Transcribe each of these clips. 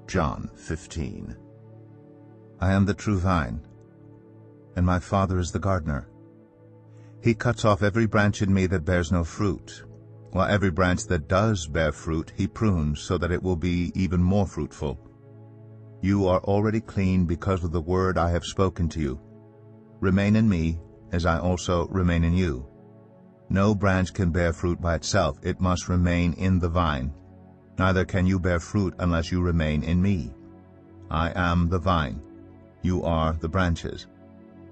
John 15. I am the true vine, and my Father is the gardener. He cuts off every branch in me that bears no fruit, while every branch that does bear fruit he prunes, so that it will be even more fruitful. You are already clean because of the word I have spoken to you. Remain in me, as I also remain in you. No branch can bear fruit by itself, it must remain in the vine. Neither can you bear fruit unless you remain in me. I am the vine, you are the branches.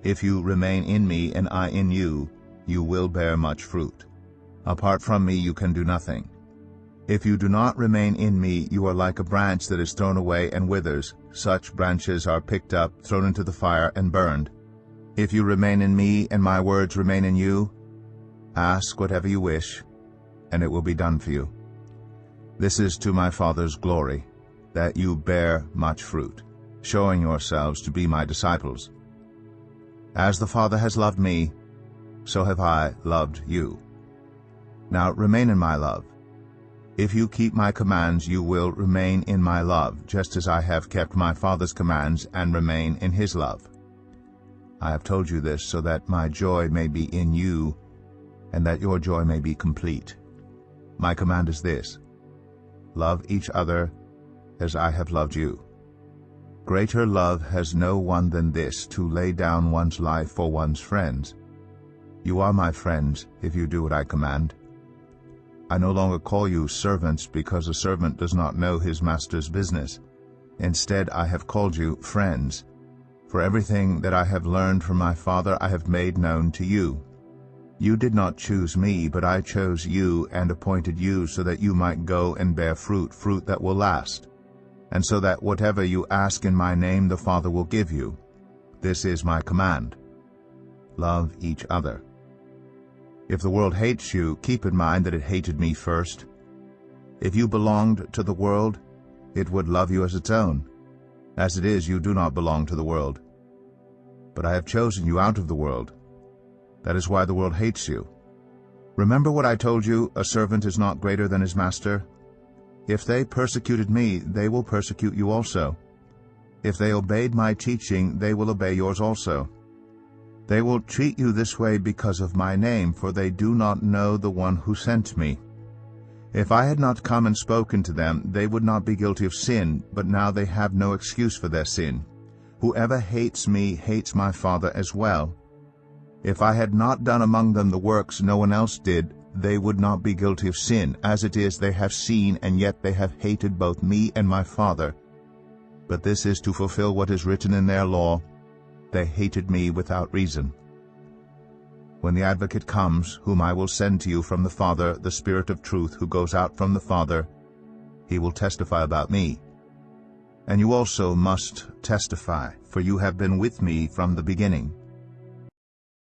If you remain in me and I in you, you will bear much fruit. Apart from me you can do nothing. If you do not remain in me, you are like a branch that is thrown away and withers. Such branches are picked up, thrown into the fire, and burned. If you remain in me and my words remain in you, ask whatever you wish, and it will be done for you. This is to my Father's glory, that you bear much fruit, showing yourselves to be my disciples. As the Father has loved me, so have I loved you. Now remain in my love. If you keep my commands, you will remain in my love, just as I have kept my Father's commands and remain in his love. I have told you this so that my joy may be in you, and that your joy may be complete. My command is this: love each other as I have loved you. Greater love has no one than this, to lay down one's life for one's friends. You are my friends if you do what I command. I no longer call you servants, because a servant does not know his master's business. Instead, I have called you friends, for everything that I have learned from my Father I have made known to you. You did not choose me, but I chose you and appointed you so that you might go and bear fruit, fruit that will last, and so that whatever you ask in my name the Father will give you. This is my command: love each other. If the world hates you, keep in mind that it hated me first. If you belonged to the world, it would love you as its own. As it is, you do not belong to the world. But I have chosen you out of the world. That is why the world hates you. Remember what I told you, a servant is not greater than his master. If they persecuted me, they will persecute you also. If they obeyed my teaching, they will obey yours also. They will treat you this way because of my name, for they do not know the one who sent me. If I had not come and spoken to them, they would not be guilty of sin, but now they have no excuse for their sin. Whoever hates me hates my Father as well. If I had not done among them the works no one else did, they would not be guilty of sin. As it is, they have seen, and yet they have hated both me and my Father. But this is to fulfill what is written in their law: they hated me without reason. When the Advocate comes, whom I will send to you from the Father, the Spirit of truth who goes out from the Father, he will testify about me. And you also must testify, for you have been with me from the beginning.